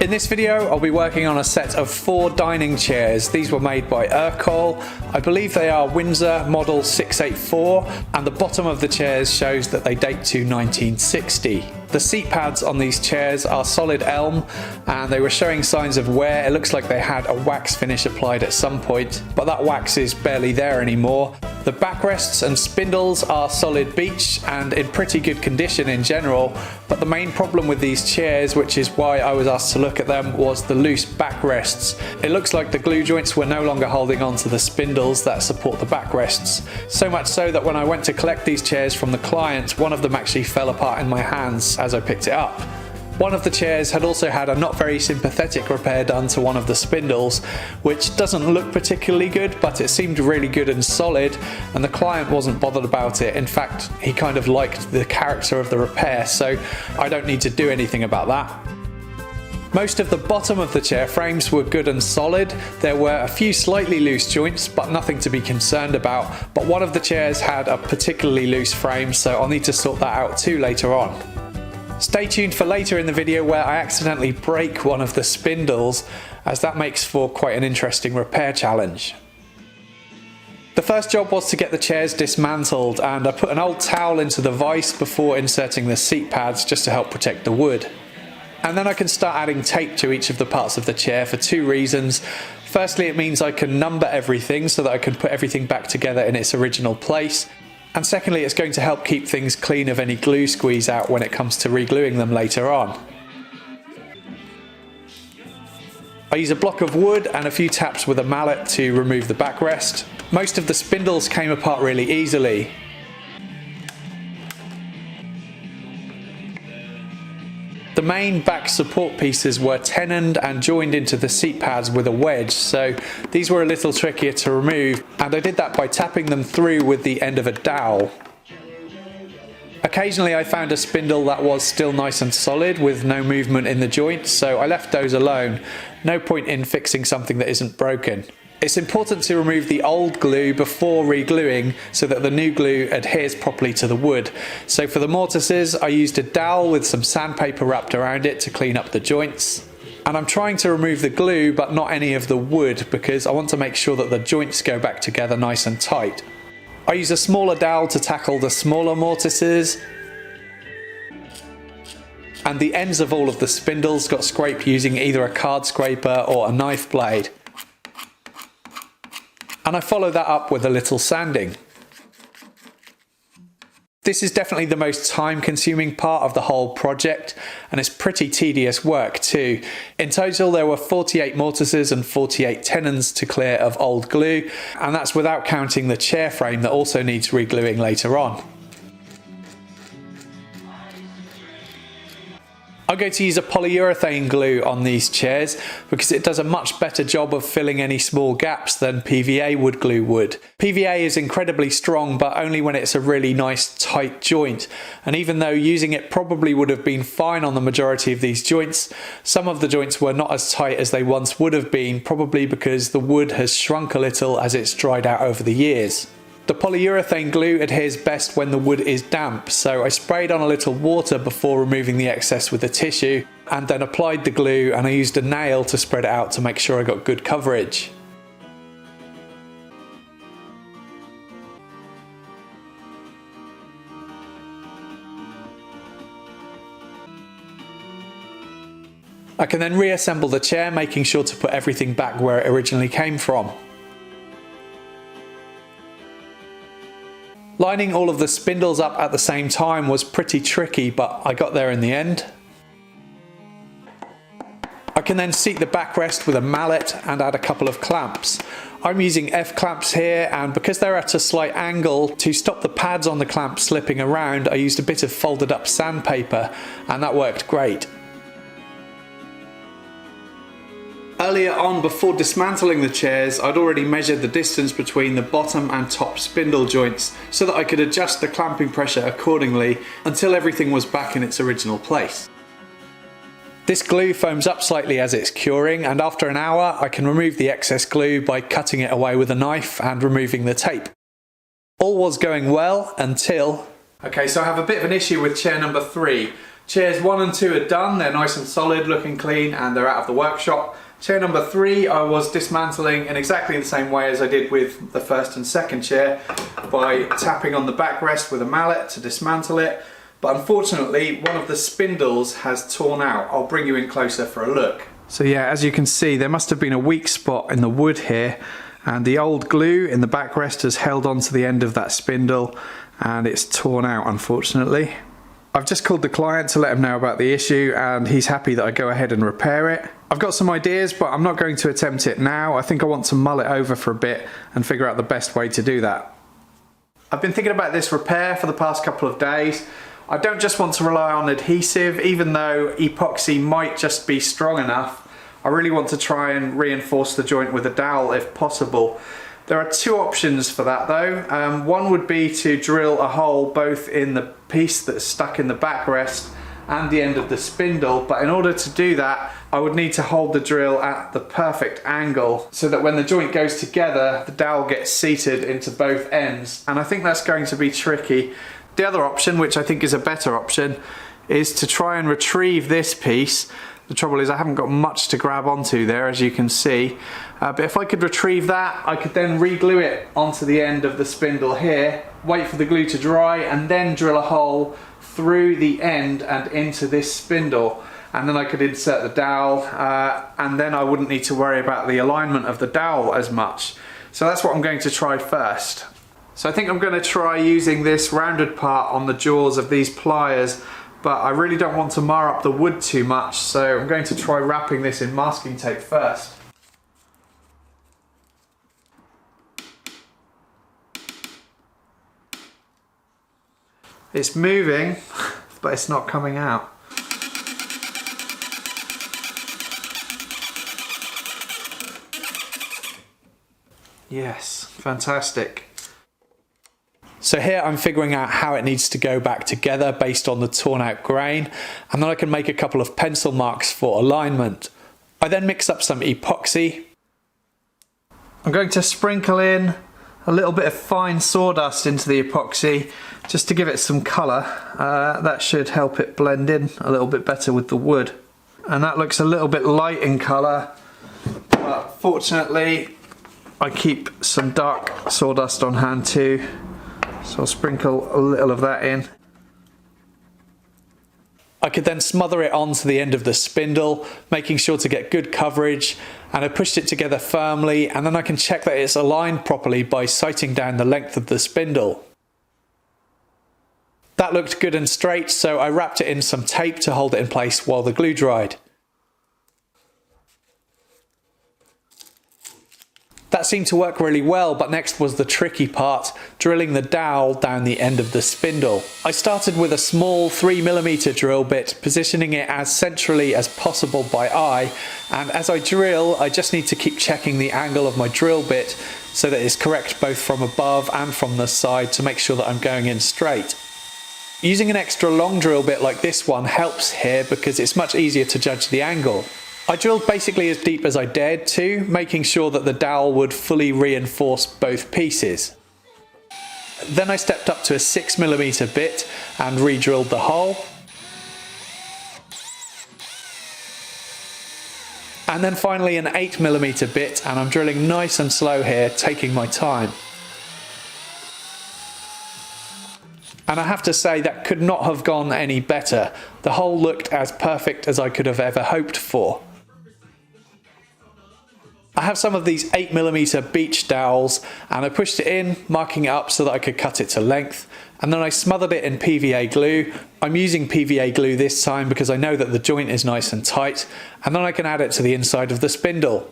In this video, I'll be working on a set of 4 dining chairs. These were made by Ercol. I believe they are Windsor model 684, and the bottom of the chairs shows that they date to 1960. The seat pads on these chairs are solid elm, and they were showing signs of wear. It looks like they had a wax finish applied at some point, but that wax is barely there anymore. The backrests and spindles are solid beech and in pretty good condition in general, but the main problem with these chairs, which is why I was asked to look at them, was the loose backrests. It looks like the glue joints were no longer holding on to the spindles that support the backrests. So much so that when I went to collect these chairs from the client, one of them actually fell apart in my hands as I picked it up. One of the chairs had also had a not very sympathetic repair done to one of the spindles, which doesn't look particularly good, but it seemed really good and solid, and the client wasn't bothered about it. In fact, he kind of liked the character of the repair, so I don't need to do anything about that. Most of the bottom of the chair frames were good and solid. There were a few slightly loose joints, but nothing to be concerned about. But one of the chairs had a particularly loose frame, so I'll need to sort that out too later on. Stay tuned for later in the video where I accidentally break one of the spindles, as that makes for quite an interesting repair challenge. The first job was to get the chairs dismantled, and I put an old towel into the vise before inserting the seat pads just to help protect the wood. And then I can start adding tape to each of the parts of the chair for 2 reasons. Firstly, it means I can number everything so that I can put everything back together in its original place. And secondly, it's going to help keep things clean of any glue squeeze out when it comes to re-gluing them later on. I use a block of wood and a few taps with a mallet to remove the backrest. Most of the spindles came apart really easily. The main back support pieces were tenoned and joined into the seat pads with a wedge, so these were a little trickier to remove, and I did that by tapping them through with the end of a dowel. Occasionally I found a spindle that was still nice and solid with no movement in the joint, so I left those alone. No point in fixing something that isn't broken. It's important to remove the old glue before re-gluing so that the new glue adheres properly to the wood. So for the mortises, I used a dowel with some sandpaper wrapped around it to clean up the joints. And I'm trying to remove the glue but not any of the wood, because I want to make sure that the joints go back together nice and tight. I use a smaller dowel to tackle the smaller mortises, and the ends of all of the spindles got scraped using either a card scraper or a knife blade. And I follow that up with a little sanding. This is definitely the most time-consuming part of the whole project, and it's pretty tedious work too. In total there were 48 mortises and 48 tenons to clear of old glue, and that's without counting the chair frame that also needs re-gluing later on. I'm going to use a polyurethane glue on these chairs because it does a much better job of filling any small gaps than PVA wood glue would. PVA is incredibly strong, but only when it's a really nice tight joint, and even though using it probably would have been fine on the majority of these joints, some of the joints were not as tight as they once would have been, probably because the wood has shrunk a little as it's dried out over the years. The polyurethane glue adheres best when the wood is damp, so I sprayed on a little water before removing the excess with a tissue, and then applied the glue, and I used a nail to spread it out to make sure I got good coverage. I can then reassemble the chair, making sure to put everything back where it originally came from. Lining all of the spindles up at the same time was pretty tricky, but I got there in the end. I can then seat the backrest with a mallet and add a couple of clamps. I'm using F-clamps here, and because they're at a slight angle, to stop the pads on the clamp slipping around, I used a bit of folded up sandpaper, and that worked great. Earlier on, before dismantling the chairs, I'd already measured the distance between the bottom and top spindle joints so that I could adjust the clamping pressure accordingly until everything was back in its original place. This glue foams up slightly as it's curing, and after an hour I can remove the excess glue by cutting it away with a knife and removing the tape. All was going well until... Okay, so I have a bit of an issue with chair number 3. Chairs 1 and 2 are done, they're nice and solid, looking clean, and they're out of the workshop. Chair number 3 I was dismantling in exactly the same way as I did with the first and second chair, by tapping on the backrest with a mallet to dismantle it. But unfortunately one of the spindles has torn out. I'll bring you in closer for a look. So yeah, as you can see, there must have been a weak spot in the wood here, and the old glue in the backrest has held onto the end of that spindle and it's torn out, unfortunately. I've just called the client to let him know about the issue, and he's happy that I go ahead and repair it. I've got some ideas, but I'm not going to attempt it now. I think I want to mull it over for a bit and figure out the best way to do that. I've been thinking about this repair for the past couple of days. I don't just want to rely on adhesive, even though epoxy might just be strong enough. I really want to try and reinforce the joint with a dowel if possible. There are 2 options for that though. One would be to drill a hole both in the piece that's stuck in the backrest and the end of the spindle, but in order to do that I would need to hold the drill at the perfect angle so that when the joint goes together the dowel gets seated into both ends, and I think that's going to be tricky. The other option, which I think is a better option, is to try and retrieve this piece. The trouble is I haven't got much to grab onto there, as you can see, but if I could retrieve that, I could then re-glue it onto the end of the spindle here, wait for the glue to dry, and then drill a hole through the end and into this spindle, and then I could insert the dowel, and then I wouldn't need to worry about the alignment of the dowel as much. So that's what I'm going to try first. So I think I'm going to try using this rounded part on the jaws of these pliers, but I really don't want to mar up the wood too much, so I'm going to try wrapping this in masking tape first. It's moving, but it's not coming out. Yes, fantastic. So here I'm figuring out how it needs to go back together based on the torn out grain, and then I can make a couple of pencil marks for alignment. I then mix up some epoxy. I'm going to sprinkle in a little bit of fine sawdust into the epoxy just to give it some colour. That should help it blend in a little bit better with the wood. And that looks a little bit light in colour, but fortunately I keep some dark sawdust on hand too. So I'll sprinkle a little of that in. I could then smother it onto the end of the spindle, making sure to get good coverage, and I pushed it together firmly, and then I can check that it's aligned properly by sighting down the length of the spindle. That looked good and straight, so I wrapped it in some tape to hold it in place while the glue dried. That seemed to work really well, but next was the tricky part, drilling the dowel down the end of the spindle. I started with a small 3mm drill bit, positioning it as centrally as possible by eye, and as I drill I just need to keep checking the angle of my drill bit so that it's correct both from above and from the side to make sure that I'm going in straight. Using an extra long drill bit like this one helps here because it's much easier to judge the angle. I drilled basically as deep as I dared to, making sure that the dowel would fully reinforce both pieces. Then I stepped up to a 6mm bit and re-drilled the hole. And then finally an 8mm bit, and I'm drilling nice and slow here, taking my time. And I have to say that could not have gone any better. The hole looked as perfect as I could have ever hoped for. I have some of these 8mm beach dowels, and I pushed it in, marking it up so that I could cut it to length, and then I smothered it in PVA glue. I'm using PVA glue this time because I know that the joint is nice and tight, and then I can add it to the inside of the spindle.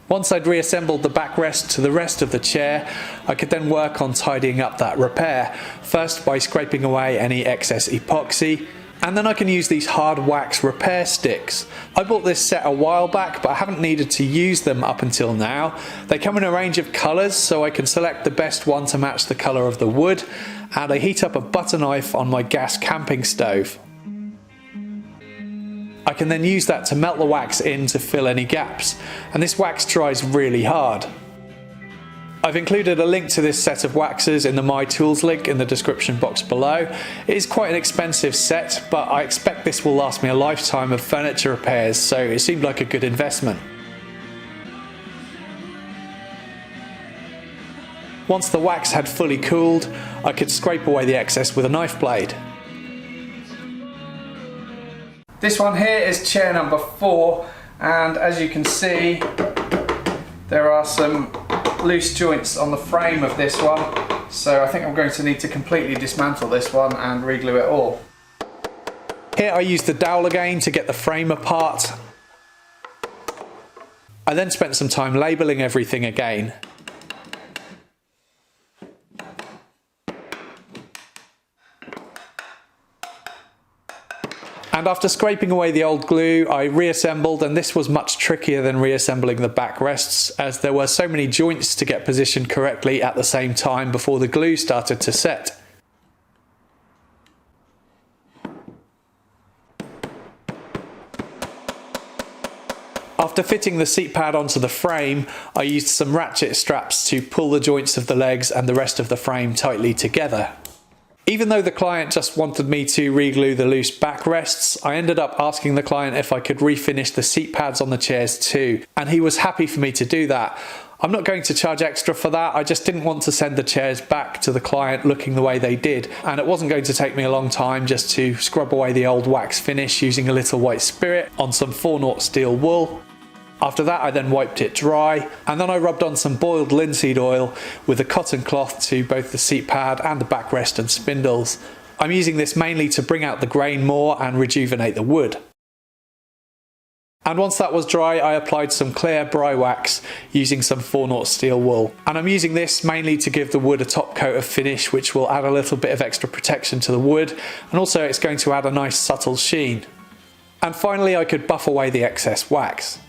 Once I'd reassembled the backrest to the rest of the chair, I could then work on tidying up that repair, first by scraping away any excess epoxy, and then I can use these hard wax repair sticks. I bought this set a while back, but I haven't needed to use them up until now. They come in a range of colours, so I can select the best one to match the colour of the wood, and I heat up a butter knife on my gas camping stove. I can then use that to melt the wax in to fill any gaps, and this wax dries really hard. I've included a link to this set of waxers in the My Tools link in the description box below. It is quite an expensive set, but I expect this will last me a lifetime of furniture repairs, so it seemed like a good investment. Once the wax had fully cooled, I could scrape away the excess with a knife blade. This one here is chair number 4, and as you can see, there are some loose joints on the frame of this one, so I think I'm going to need to completely dismantle this one and re-glue it all. Here I used the dowel again to get the frame apart. I then spent some time labelling everything again. And after scraping away the old glue, I reassembled, and this was much trickier than reassembling the backrests, as there were so many joints to get positioned correctly at the same time before the glue started to set. After fitting the seat pad onto the frame, I used some ratchet straps to pull the joints of the legs and the rest of the frame tightly together. Even though the client just wanted me to re-glue the loose backrests, I ended up asking the client if I could refinish the seat pads on the chairs too, and he was happy for me to do that. I'm not going to charge extra for that, I just didn't want to send the chairs back to the client looking the way they did, and it wasn't going to take me a long time just to scrub away the old wax finish using a little white spirit on some 4/0 steel wool. After that I then wiped it dry, and then I rubbed on some boiled linseed oil with a cotton cloth to both the seat pad and the backrest and spindles. I'm using this mainly to bring out the grain more and rejuvenate the wood. And once that was dry, I applied some clear bry wax using some 4/0 steel wool. And I'm using this mainly to give the wood a top coat of finish, which will add a little bit of extra protection to the wood, and also it's going to add a nice subtle sheen. And finally I could buff away the excess wax.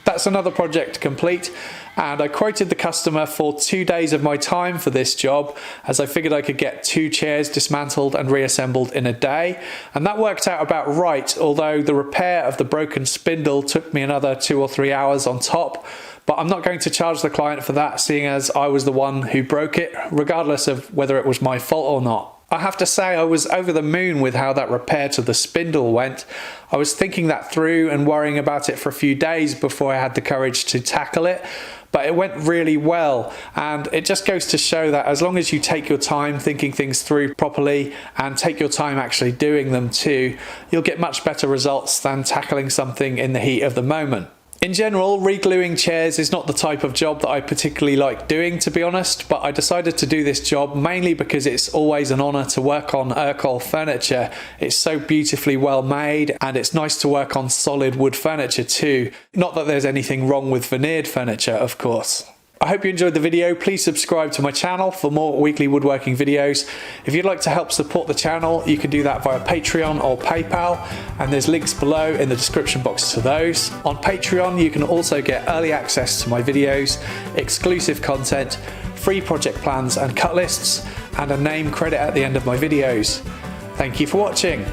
That's another project complete, and I quoted the customer for 2 days of my time for this job, as I figured I could get 2 chairs dismantled and reassembled in a day, and that worked out about right, although the repair of the broken spindle took me another 2 or 3 hours on top. But I'm not going to charge the client for that, seeing as I was the one who broke it, regardless of whether it was my fault or not. I have to say I was over the moon with how that repair to the spindle went. I was thinking that through and worrying about it for a few days before I had the courage to tackle it, but it went really well, and it just goes to show that as long as you take your time thinking things through properly and take your time actually doing them too, you'll get much better results than tackling something in the heat of the moment. In general, re-gluing chairs is not the type of job that I particularly like doing, to be honest, but I decided to do this job mainly because it's always an honour to work on Ercol furniture. It's so beautifully well made, and it's nice to work on solid wood furniture too. Not that there's anything wrong with veneered furniture, of course. I hope you enjoyed the video. Please subscribe to my channel for more weekly woodworking videos. If you'd like to help support the channel, you can do that via Patreon or PayPal, and there's links below in the description box to those. On Patreon, you can also get early access to my videos, exclusive content, free project plans and cut lists, and a name credit at the end of my videos. Thank you for watching.